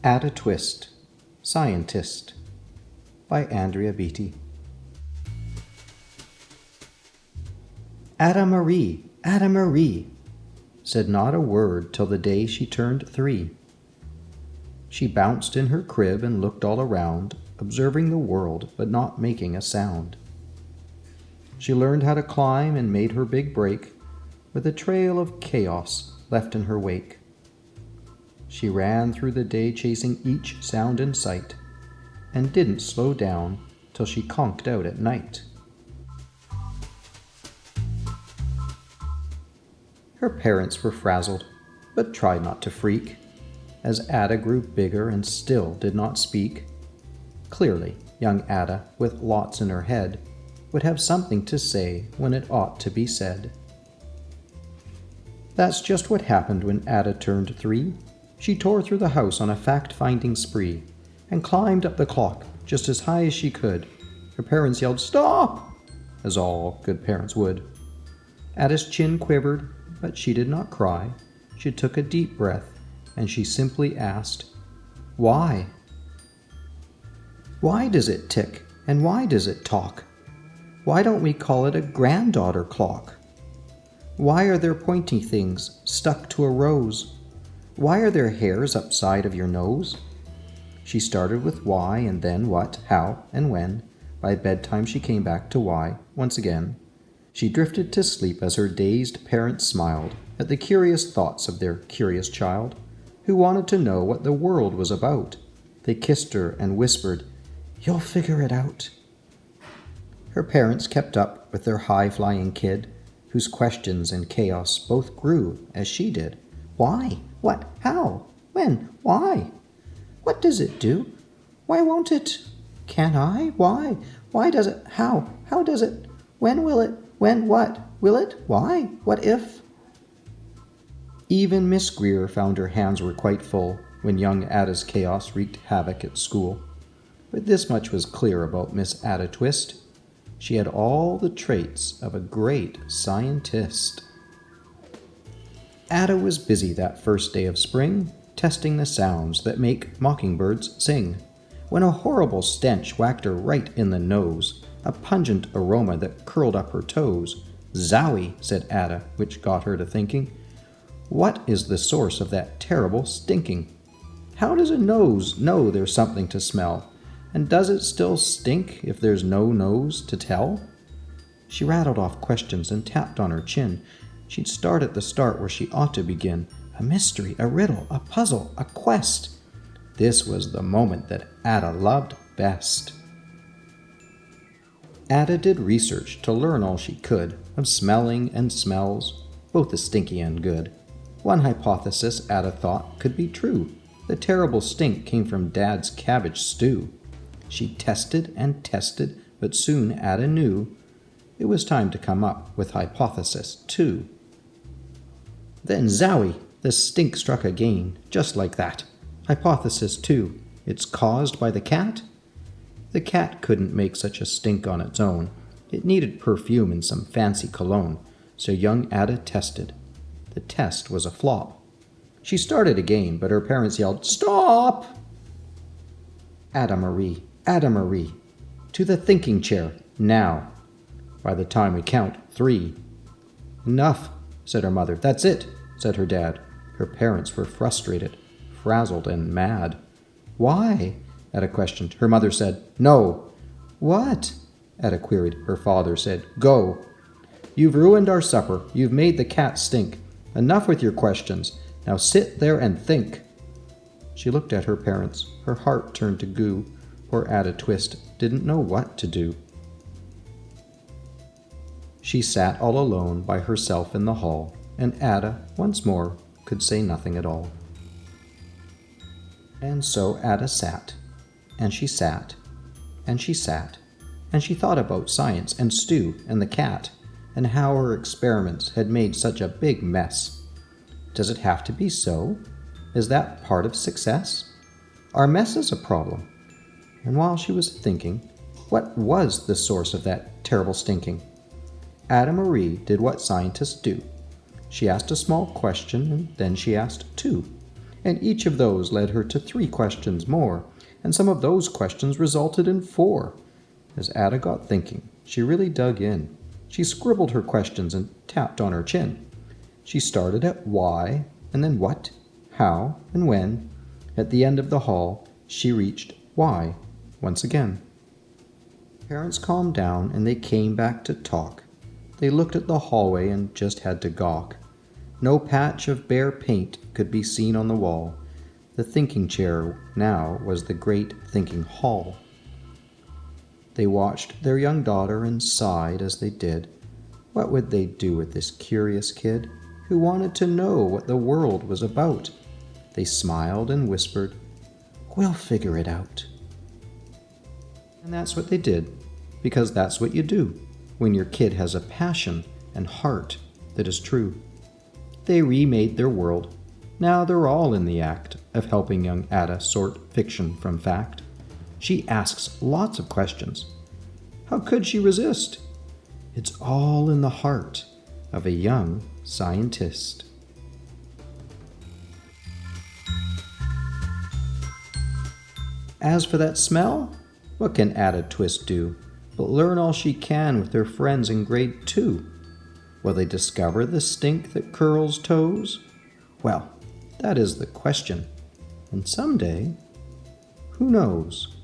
Add a Twist, Scientist by Andrea Beatty. Ada Marie, said not a word till the day she turned 3. She bounced in her crib and looked all around, observing the world but not making a sound. She learned how to climb and made her big break, with a trail of chaos left in her wake. She ran through the day chasing each sound in sight, and didn't slow down till she conked out at night. Her parents were frazzled, but tried not to freak, as Ada grew bigger and still did not speak. Clearly, young Ada, with lots in her head, would have something to say when it ought to be said. That's just what happened when Ada turned 3. She tore through the house on a fact-finding spree, and climbed up the clock just as high as she could. Her parents yelled, "Stop!" as all good parents would. Ada's chin quivered, but she did not cry. She took a deep breath, and she simply asked, "Why? Why does it tick, and why does it talk? Why don't we call it a granddaughter clock? Why are there pointy things stuck to a rose? Why are there hairs upside of your nose?" She started with why, and then what, how, and when. By bedtime she came back to why once again. She drifted to sleep as her dazed parents smiled at the curious thoughts of their curious child, who wanted to know what the world was about. They kissed her and whispered, "You'll figure it out." Her parents kept up with their high-flying kid, whose questions and chaos both grew as she did. Why? What? How? When? Why? What does it do? Why won't it? Can I? Why? Why does it? How? How does it? When will it? When? What? Will it? Why? What if? Even Miss Greer found her hands were quite full when young Ada's chaos wreaked havoc at school. But this much was clear about Miss Ada Twist. She had all the traits of a great scientist. Ada was busy that first day of spring, testing the sounds that make mockingbirds sing, when a horrible stench whacked her right in the nose, a pungent aroma that curled up her toes. "Zowie," said Ada, which got her to thinking, "what is the source of that terrible stinking? How does a nose know there's something to smell? And does it still stink if there's no nose to tell?" She rattled off questions and tapped on her chin. She'd start at the start where she ought to begin. A mystery, a riddle, a puzzle, a quest. This was the moment that Ada loved best. Ada did research to learn all she could of smelling and smells, both the stinky and good. One hypothesis Ada thought could be true. The terrible stink came from Dad's cabbage stew. She tested and tested, but soon Ada knew it was time to come up with hypothesis 2. Then zowie, the stink struck again, just like that. Hypothesis 2, it's caused by the cat? The cat couldn't make such a stink on its own. It needed perfume and some fancy cologne, so young Ada tested. The test was a flop. She started again, but her parents yelled, "Stop!" Ada Marie, to the thinking chair, now. By the time we count 3. "Enough," said her mother. "That's it," said her dad. Her parents were frustrated, frazzled, and mad. "Why?" Ada questioned. Her mother said, "No." "What?" Ada queried. Her father said, "Go. You've ruined our supper. You've made the cat stink. Enough with your questions. Now sit there and think." She looked at her parents. Her heart turned to goo. Poor Ada Twist didn't know what to do. She sat all alone by herself in the hall, and Ada, once more, could say nothing at all. And so Ada sat, and she sat, and she sat, and she thought about science and Stu and the cat, and how her experiments had made such a big mess. Does it have to be so? Is that part of success? Are messes a problem? And while she was thinking, what was the source of that terrible stinking? Ada Marie did what scientists do. She asked a small question, and then she asked 2. and each of those led her to 3 questions more, and some of those questions resulted in 4. As Ada got thinking, she really dug in. She scribbled her questions and tapped on her chin. She started at why, and then what, how, and when. At the end of the hall, she reached why once again. Parents calmed down and they came back to talk. They looked at the hallway and just had to gawk. No patch of bare paint could be seen on the wall. The thinking chair now was the great thinking hall. They watched their young daughter and sighed as they did. What would they do with this curious kid who wanted to know what the world was about? They smiled and whispered, "We'll figure it out." And that's what they did, because that's what you do when your kid has a passion and heart that is true. They remade their world. Now they're all in the act of helping young Ada sort fiction from fact. She asks lots of questions. How could she resist? It's all in the heart of a young scientist. As for that smell, what can Ada Twist do but learn all she can with her friends in grade 2? Will they discover the stink that curls toes? Well, that is the question. And someday, who knows?